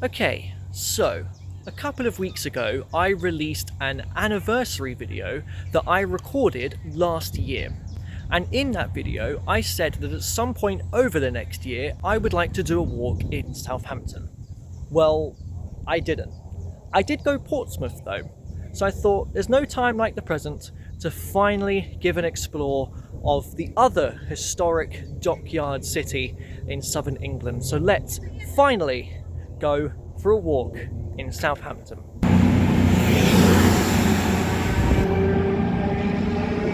Okay, so a couple of weeks ago I released an anniversary video that I recorded last year. And in that video I said that at some point over the next year I would like to do a walk in Southampton. Well, I didn't. I did go Portsmouth though, so I thought there's no time like the present to finally give an explore of the other historic dockyard city in southern England. So let's finally go for a walk in Southampton.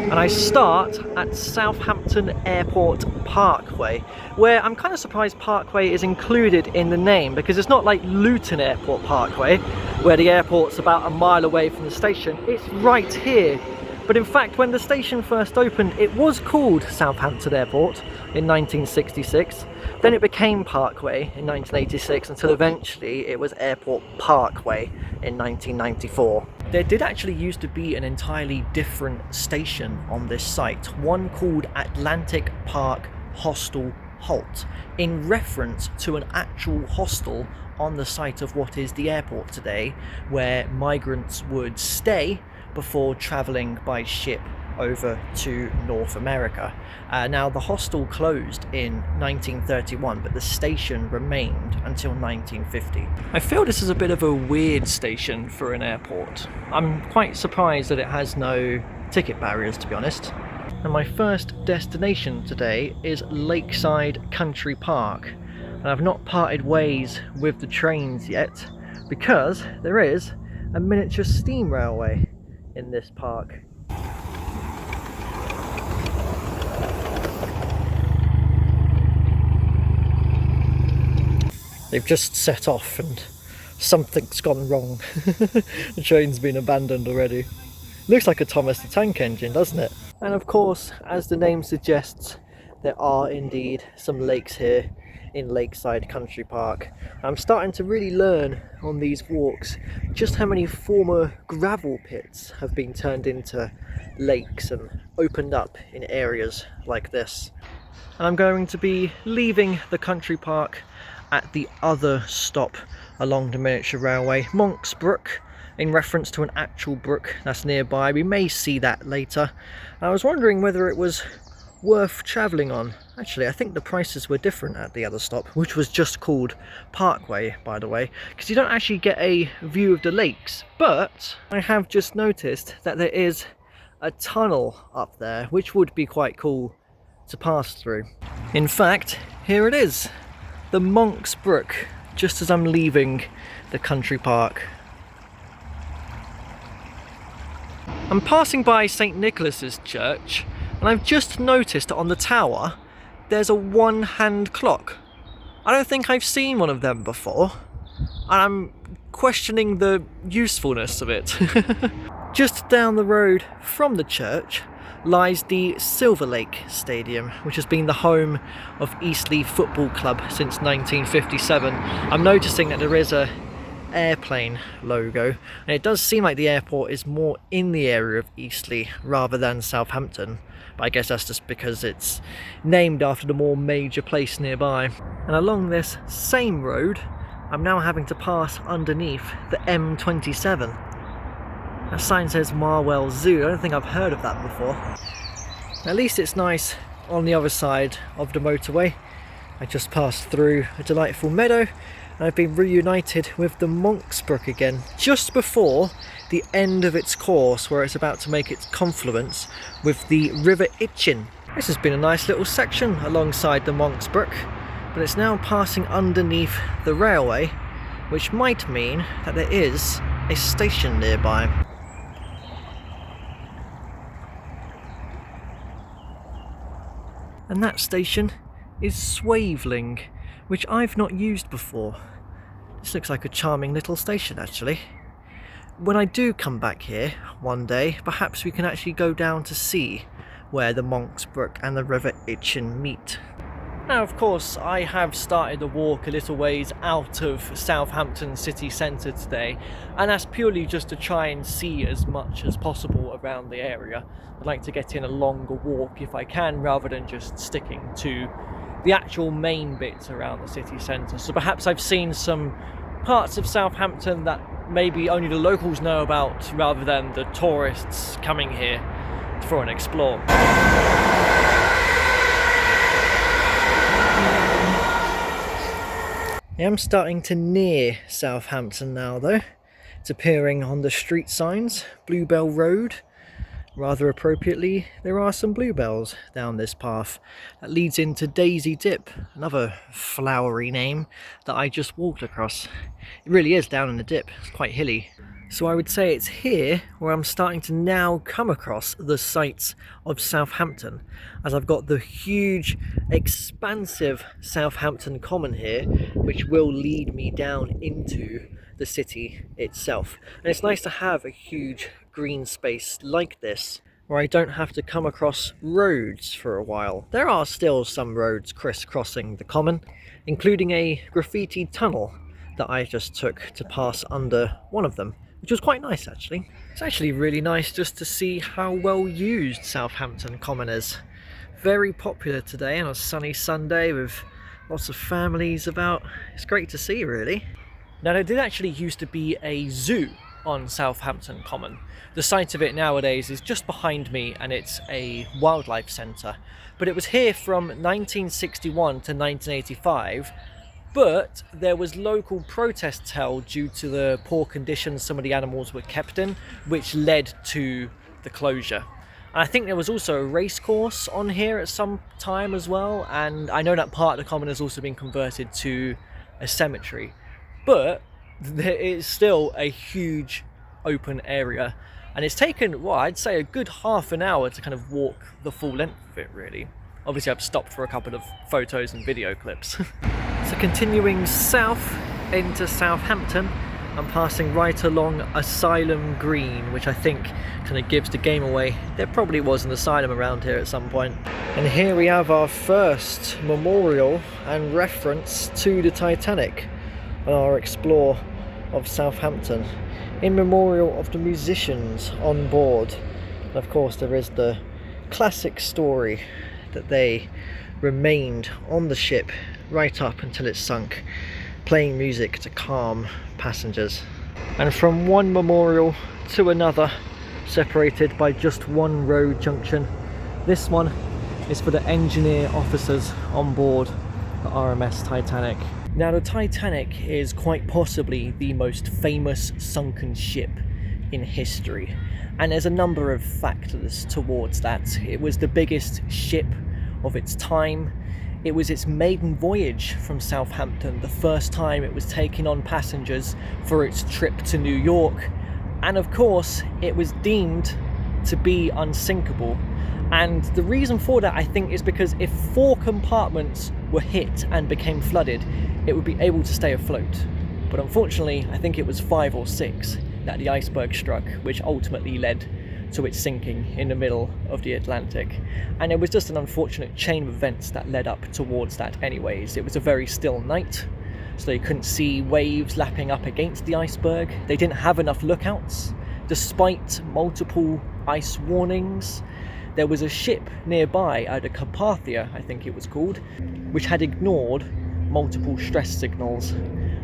And I start at Southampton Airport Parkway, where I'm kind of surprised Parkway is included in the name, because it's not like Luton Airport Parkway, where the airport's about a mile away from the station. It's right here. But in fact, when the station first opened, it was called Southampton Airport in 1966. Then it became Parkway in 1986, until eventually it was Airport Parkway in 1994. There did actually used to be an entirely different station on this site, one called Atlantic Park Hostel Halt, in reference to an actual hostel on the site of what is the airport today, where migrants would stay before travelling by ship over to North America. Now the hostel closed in 1931, but the station remained until 1950. I feel this is a bit of a weird station for an airport. I'm quite surprised that it has no ticket barriers, to be honest. And my first destination today is Lakeside Country Park, and I've not parted ways with the trains yet because there is a miniature steam railway in this park. They've just set off and something's gone wrong. The train's been abandoned already. Looks like a Thomas the Tank Engine, doesn't it? And of course, as the name suggests, there are indeed some lakes here in Lakeside Country Park. I'm starting to really learn on these walks just how many former gravel pits have been turned into lakes and opened up in areas like this. And I'm going to be leaving the country park at the other stop along the miniature railway, Monk's Brook, in reference to an actual brook that's nearby. We may see that later. I was wondering whether it was worth travelling on. Actually, I think the prices were different at the other stop, which was just called Parkway, by the way, because you don't actually get a view of the lakes. But I have just noticed that there is a tunnel up there, which would be quite cool to pass through. In fact, here it is, the Monk's Brook, just as I'm leaving the country park. I'm passing by St. Nicholas's Church, and I've just noticed that on the tower there's a one-hand clock. I don't think I've seen one of them before, and I'm questioning the usefulness of it. Just down the road from the church lies the Silver Lake Stadium, which has been the home of Eastleigh Football Club since 1957. I'm noticing that there is a airplane logo, and it does seem like the airport is more in the area of Eastleigh rather than Southampton, but I guess that's just because it's named after the more major place nearby. And along this same road I'm now having to pass underneath the M27. That sign says Marwell Zoo. I don't think I've heard of that before. At least it's nice on the other side of the motorway. I just passed through a delightful meadow, and I've been reunited with the Monk's Brook again, just before the end of its course, where it's about to make its confluence with the River Itchen. This has been a nice little section alongside the Monk's Brook, but it's now passing underneath the railway, which might mean that there is a station nearby. And that station is Swaveling, which I've not used before. This looks like a charming little station, actually. When I do come back here one day, perhaps we can actually go down to see where the Monk's Brook and the River Itchen meet. Now, of course, I have started a walk a little ways out of Southampton city centre today, and that's purely just to try and see as much as possible around the area. I'd like to get in a longer walk if I can, rather than just sticking to the actual main bits around the city centre. So perhaps I've seen some parts of Southampton that maybe only the locals know about rather than the tourists coming here for an explore. I am starting to near Southampton now though. It's appearing on the street signs, Bluebell Road. Rather appropriately, there are some bluebells down this path that leads into Daisy Dip, another flowery name that I just walked across. It really is down in the dip, it's quite hilly. So I would say it's here where I'm starting to now come across the sights of Southampton, as I've got the huge, expansive Southampton Common here, which will lead me down into the city itself. And it's nice to have a huge green space like this where I don't have to come across roads for a while. There are still some roads crisscrossing the common, including a graffiti tunnel that I just took to pass under one of them, which was quite nice actually. It's actually really nice just to see how well used Southampton Common is. Very popular today on a sunny Sunday with lots of families about. It's great to see really. Now there did actually used to be a zoo on Southampton Common. The site of it nowadays is just behind me and it's a wildlife centre. But it was here from 1961 to 1985, but there was local protests held due to the poor conditions some of the animals were kept in, which led to the closure. And I think there was also a race course on here at some time as well, and I know that part of the common has also been converted to a cemetery. But there is still a huge open area, and it's taken, well, I'd say a good half an hour to kind of walk the full length of it really. Obviously I've stopped for a couple of photos and video clips. So continuing south into Southampton, I'm passing right along Asylum Green, which I think kind of gives the game away. There probably was an asylum around here at some point. And here we have our first memorial and reference to the Titanic on our explore of Southampton, in memorial of the musicians on board. And of course there is the classic story that they remained on the ship right up until it sunk, playing music to calm passengers. And from one memorial to another, separated by just one road junction, this one is for the engineer officers on board the RMS Titanic. Now the Titanic is quite possibly the most famous sunken ship in history, and there's a number of factors towards that. It was the biggest ship of its time. It was its maiden voyage from Southampton, the first time it was taking on passengers for its trip to New York, and of course it was deemed to be unsinkable. And the reason for that, I think, is because if 4 compartments were hit and became flooded, it would be able to stay afloat. But unfortunately, I think it was 5 or 6 that the iceberg struck, which ultimately led to its sinking in the middle of the Atlantic. And it was just an unfortunate chain of events that led up towards that anyways. It was a very still night, so they couldn't see waves lapping up against the iceberg. They didn't have enough lookouts, despite multiple ice warnings. There was a ship nearby, the Carpathia, I think it was called, which had ignored multiple stress signals,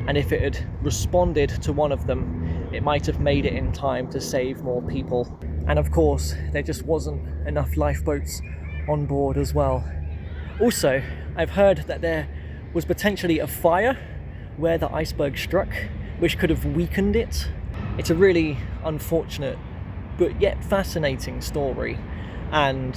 and if it had responded to one of them, it might have made it in time to save more people. And of course, there just wasn't enough lifeboats on board as well. Also, I've heard that there was potentially a fire where the iceberg struck, which could have weakened it. It's a really unfortunate but yet fascinating story. And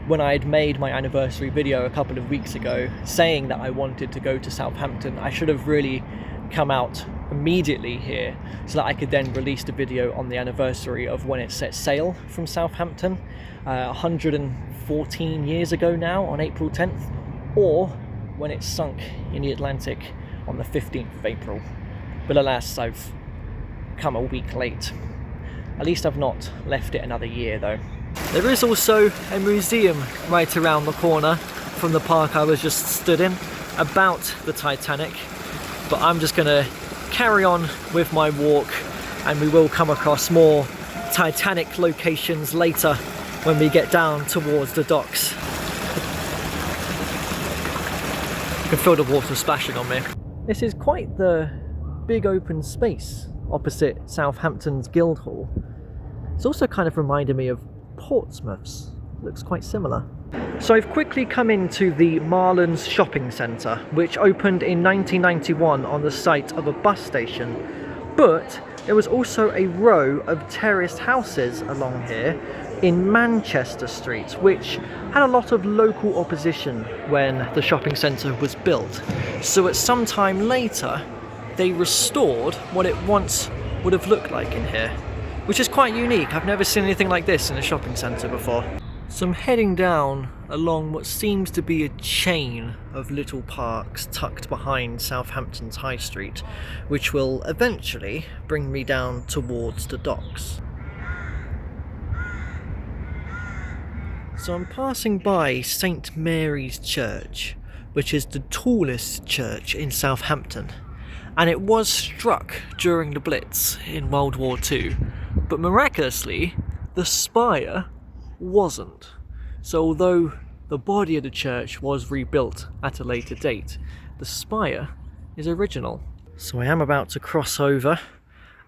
when I had made my anniversary video a couple of weeks ago saying that I wanted to go to Southampton, I should have really come out immediately here so that I could then release the video on the anniversary of when it set sail from Southampton 114 years ago now on April 10th, or when it sunk in the Atlantic on the 15th of April. But alas, I've come a week late. At least I've not left it another year though. There is also a museum right around the corner from the park I was just stood in about the Titanic, but I'm just going to carry on with my walk, and we will come across more Titanic locations later when we get down towards the docks. You can feel the water splashing on me. This is quite the big open space opposite Southampton's Guildhall. It's also kind of reminded me of Portsmouth's. Looks quite similar. So I've quickly come into the Marlins shopping centre, which opened in 1991 on the site of a bus station. But there was also a row of terraced houses along here in Manchester Street, which had a lot of local opposition when the shopping centre was built. So at some time later, they restored what it once would have looked like in here, which is quite unique. I've never seen anything like this in a shopping centre before. So I'm heading down along what seems to be a chain of little parks tucked behind Southampton's High Street, which will eventually bring me down towards the docks. So I'm passing by St Mary's Church, which is the tallest church in Southampton, and it was struck during the Blitz in World War II, but miraculously the spire wasn't. So although the body of the church was rebuilt at a later date, the spire is original. So I am about to cross over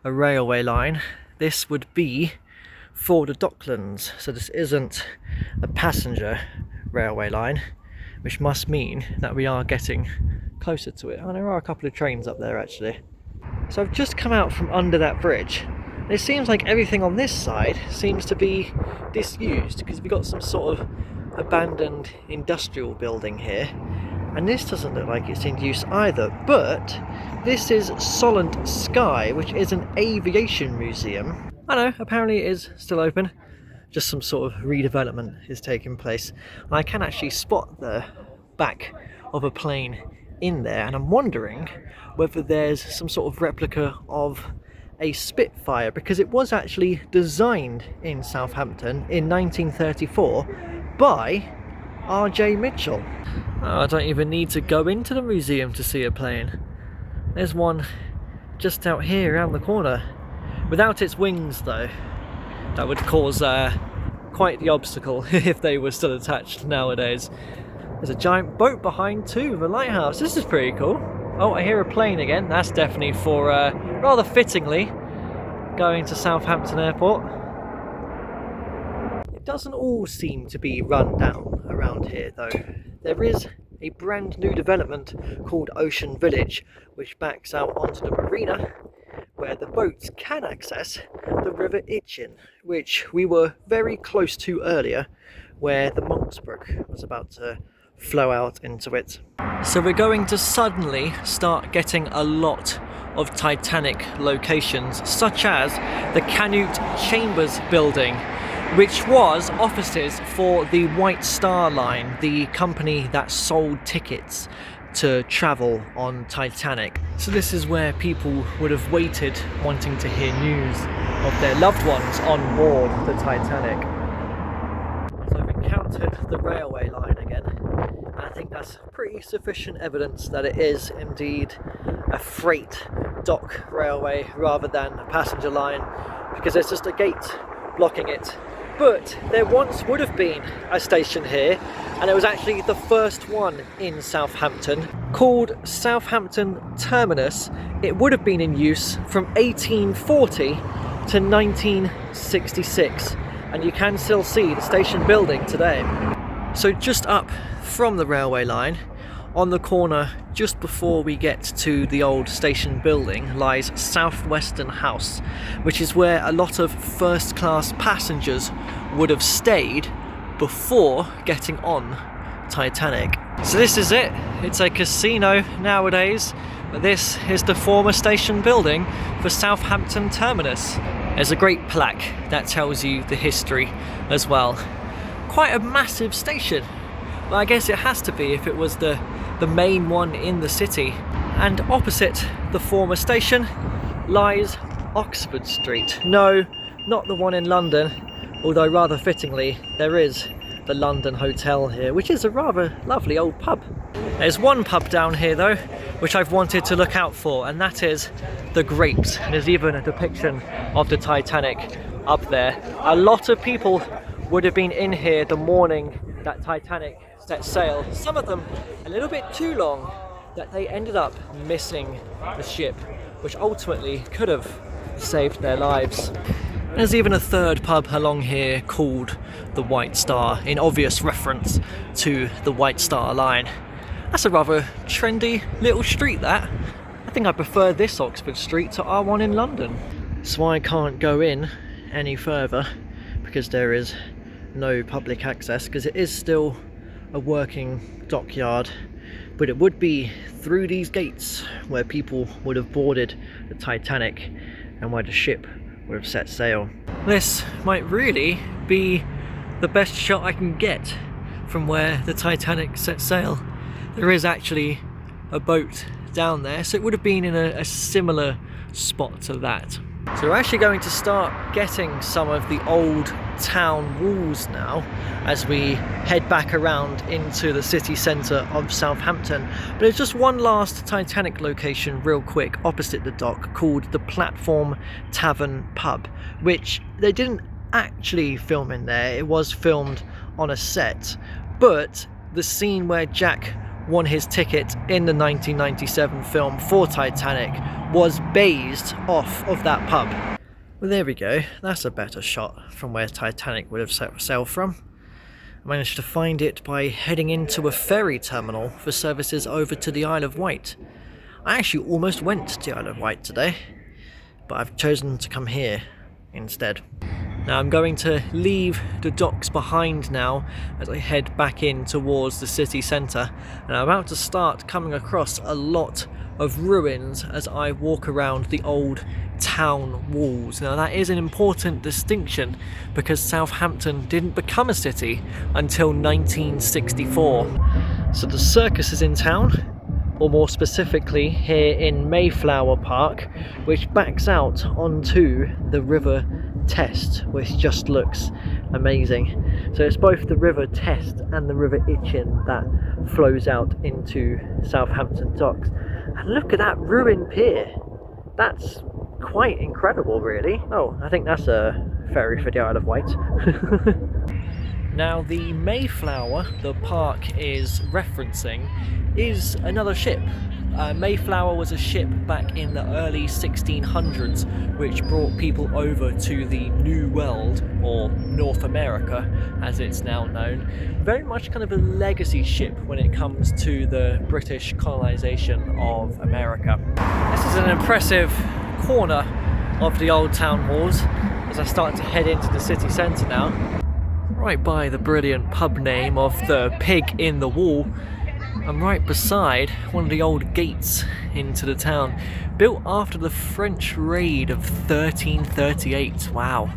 a railway line. This would be for the Docklands, so this isn't a passenger railway line, which must mean that we are getting closer to it. And there are a couple of trains up there actually. So I've just come out from under that bridge. It seems like everything on this side seems to be disused, because we've got some sort of abandoned industrial building here, and this doesn't look like it's in use either. But this is Solent Sky, which is an aviation museum. I know, apparently it is still open, just some sort of redevelopment is taking place. And I can actually spot the back of a plane in there, and I'm wondering whether there's some sort of replica of a Spitfire, because it was actually designed in Southampton in 1934 by R.J. Mitchell. Oh, I don't even need to go into the museum to see a plane. There's one just out here around the corner. Without its wings though, that would cause quite the obstacle if they were still attached nowadays. There's a giant boat behind too, the lighthouse. This is pretty cool. Oh, I hear a plane again. That's definitely for, rather fittingly, going to Southampton Airport. It doesn't all seem to be run down around here though. There is a brand new development called Ocean Village, which backs out onto the marina, where the boats can access the River Itchen, which we were very close to earlier, where the Monksbrook was about to flow out into it. So we're going to suddenly start getting a lot of Titanic locations, such as the Canute Chambers building, which was offices for the White Star Line, the company that sold tickets to travel on Titanic. So this is where people would have waited, wanting to hear news of their loved ones on board the Titanic. So I've encountered the railway line again. I think that's pretty sufficient evidence that it is indeed a freight dock railway rather than a passenger line, because there's just a gate blocking it. But there once would have been a station here, and it was actually the first one in Southampton, called Southampton Terminus. It would have been in use from 1840 to 1966, and you can still see the station building today. So just up from the railway line, on the corner just before we get to the old station building, lies Southwestern House, which is where a lot of first class passengers would have stayed before getting on Titanic. So this is it. It's a casino nowadays, but this is the former station building for Southampton Terminus. There's a great plaque that tells you the history as well. Quite a massive station. Well, I guess it has to be if it was the main one in the city. And opposite the former station lies Oxford Street. No, not the one in London, although rather fittingly there is the London Hotel here, which is a rather lovely old pub. There's one pub down here though, which I've wanted to look out for, and that is the Grapes. And there's even a depiction of the Titanic up there. A lot of people would have been in here the morning that Titanic set sail. Some of them a little bit too long that they ended up missing the ship which ultimately could have saved their lives. There's even a third pub along here called the White Star, in obvious reference to the White Star Line. That's a rather trendy little street, that. I think I prefer this Oxford Street to our one in London. So I can't go in any further because there is no public access, because it is still a working dockyard, but it would be through these gates where people would have boarded the Titanic and where the ship would have set sail. This might really be the best shot I can get from where the Titanic set sail. There is actually a boat down there, so it would have been in a similar spot to that. So we're actually going to start getting some of the old town walls now as we head back around into the city centre of Southampton. But there's just one last Titanic location real quick opposite the dock called the Platform Tavern Pub, which they didn't actually film in there. It was filmed on a set, but the scene where Jack won his ticket in the 1997 film for Titanic was based off of that pub. Well, there we go. That's a better shot from where Titanic would have set sail from. I managed to find it by heading into a ferry terminal for services over to the Isle of Wight. I actually almost went to the Isle of Wight today, but I've chosen to come here instead. Now I'm going to leave the docks behind now as I head back in towards the city centre, and I'm about to start coming across a lot of ruins as I walk around the old town walls. Now that is an important distinction because Southampton didn't become a city until 1964. So the circus is in town, or more specifically here in Mayflower Park, which backs out onto the River Test, which just looks amazing. So it's both the River Test and the River Itchen that flows out into Southampton docks. And look at that ruined pier. That's quite incredible, really. Oh, I think that's a ferry for the Isle of Wight. Now the Mayflower the park is referencing is another ship. Mayflower was a ship back in the early 1600s which brought people over to the New World, or North America as it's now known. Very much kind of a legacy ship when it comes to the British colonisation of America. This is an impressive corner of the old town walls as I start to head into the city centre now. Right by the brilliant pub name of the Pig in the Wall, I'm right beside one of the old gates into the town, built after the French raid of 1338. Wow.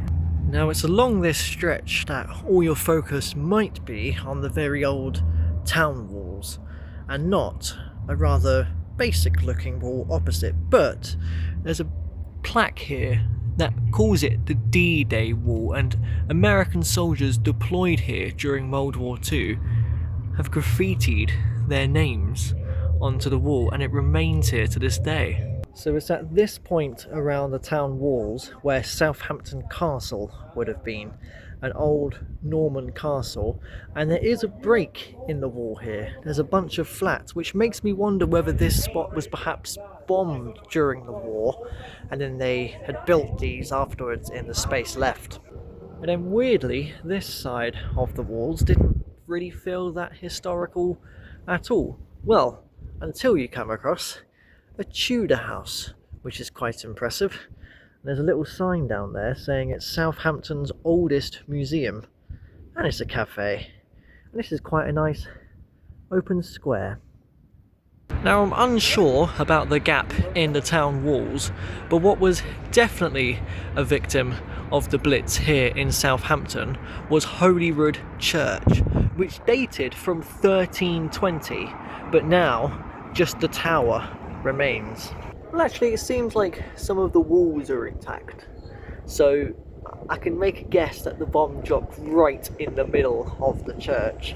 Now it's along this stretch that all your focus might be on the very old town walls, and not a rather basic looking wall opposite, but there's a plaque here that calls it the D-Day Wall, and American soldiers deployed here during World War II have graffitied their names onto the wall, and it remains here to this day. So it's at this point around the town walls where Southampton Castle would have been, an old Norman castle, and there is a break in the wall here. There's a bunch of flats, which makes me wonder whether this spot was perhaps bombed during the war and then they had built these afterwards in the space left. And then weirdly, this side of the walls didn't really feel that historical at all. Well, until you come across a Tudor house, which is quite impressive. And there's a little sign down there saying it's Southampton's oldest museum, and it's a cafe. And this is quite a nice open square. Now I'm unsure about the gap in the town walls, but what was definitely a victim of the Blitz here in Southampton was Holyrood Church, which dated from 1320, but now just the tower remains. Well, actually it seems like some of the walls are intact, so I can make a guess that the bomb dropped right in the middle of the church.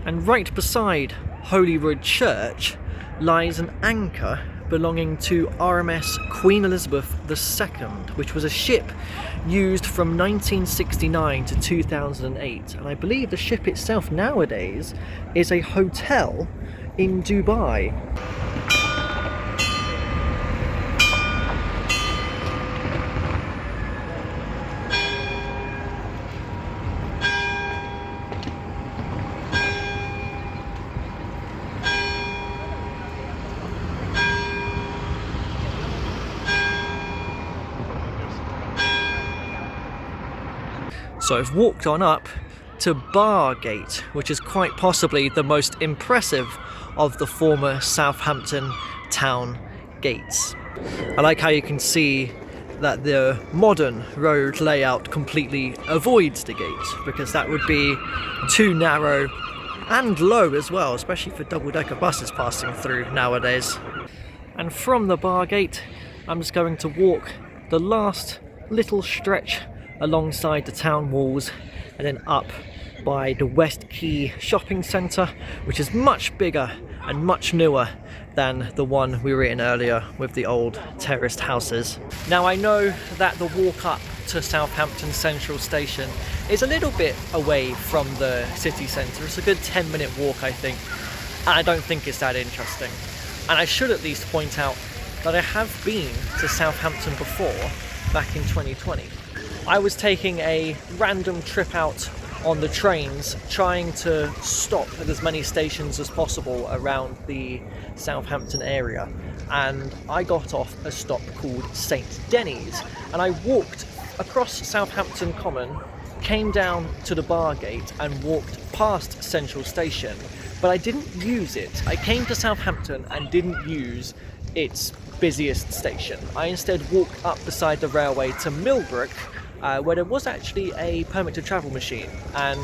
And right beside Holyrood Church lies an anchor belonging to RMS Queen Elizabeth II, which was a ship used from 1969 to 2008, and I believe the ship itself nowadays is a hotel in Dubai. So I've walked on up to Bargate, which is quite possibly the most impressive of the former Southampton town gates. I like how you can see that the modern road layout completely avoids the gate, because that would be too narrow and low as well, especially for double-decker buses passing through nowadays. And from the Bargate, I'm just going to walk the last little stretch alongside the town walls and then up by the West Quay shopping centre, which is much bigger and much newer than the one we were in earlier with the old terraced houses. Now I know that the walk up to Southampton Central Station is a little bit away from the city centre. It's a good 10-minute walk, I think, and I don't think it's that interesting. And I should at least point out that I have been to Southampton before, back in 2020. I was taking a random trip out on the trains, trying to stop at as many stations as possible around the Southampton area, and I got off a stop called St Denis, and I walked across Southampton Common, came down to the Bargate and walked past Central Station, but I didn't use it. I came to Southampton and didn't use its busiest station. I instead walked up beside the railway to Millbrook, where there was actually a permit to travel machine, and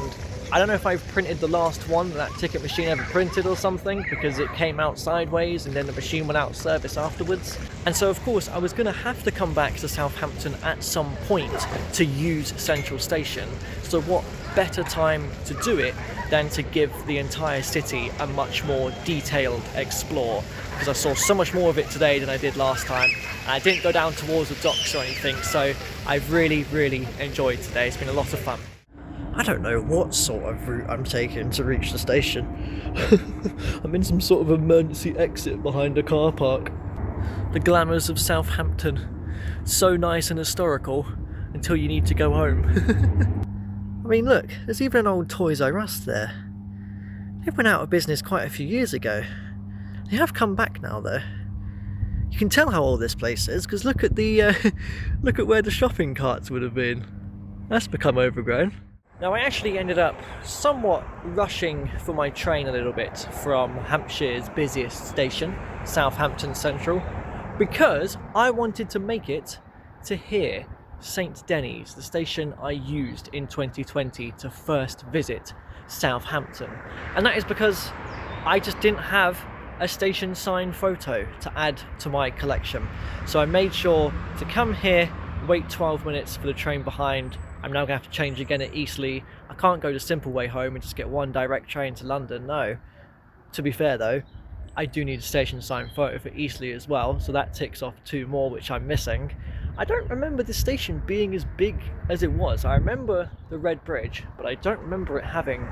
I don't know if I've printed the last one that ticket machine ever printed or something, because it came out sideways and then the machine went out of service afterwards. And so of course I was going to have to come back to Southampton at some point to use Central Station, so what better time to do it than to give the entire city a much more detailed explore, because I saw so much more of it today than I did last time. I didn't go down towards the docks or anything, so I've really enjoyed today. It's been a lot of fun. I don't know what sort of route I'm taking to reach the station. I'm in some sort of emergency exit behind a car park. The glamours of Southampton. So nice and historical until you need to go home. I mean, look, there's even an old Toys R Us there. They went out of business quite a few years ago. They have come back now, though. You can tell how old this place is, because look at the look at where the shopping carts would have been. That's become overgrown. Now I actually ended up somewhat rushing for my train a little bit from Hampshire's busiest station, Southampton Central, because I wanted to make it to here, St Denis, the station I used in 2020 to first visit Southampton. And that is because I just didn't have a station sign photo to add to my collection. So I made sure to come here, wait 12 minutes for the train behind. I'm now going to have to change again at Eastleigh. I can't go the simple way home and just get one direct train to London, no. To be fair though, I do need a station sign photo for Eastleigh as well, so that ticks off 2 more which I'm missing. I don't remember the station being as big as it was. I remember the Red Bridge, but I don't remember it having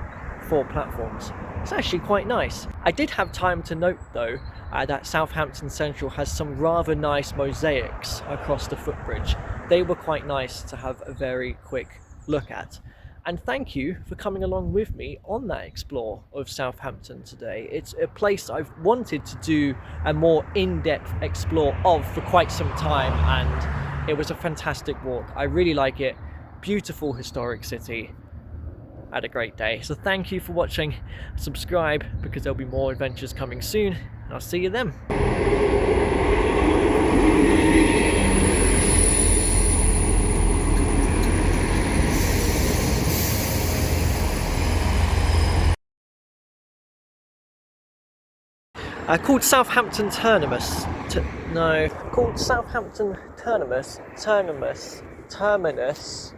4 platforms. It's actually quite nice. I did have time to note though that Southampton Central has some rather nice mosaics across the footbridge. They were quite nice to have a very quick look at. And thank you for coming along with me on that explore of Southampton today. It's a place I've wanted to do a more in-depth explore of for quite some time, and it was a fantastic walk. I really like it. Beautiful historic city. I had a great day. So thank you for watching. Subscribe, because there'll be more adventures coming soon, and I'll see you then. Called Southampton Terminus. Called Southampton Terminus. Terminus.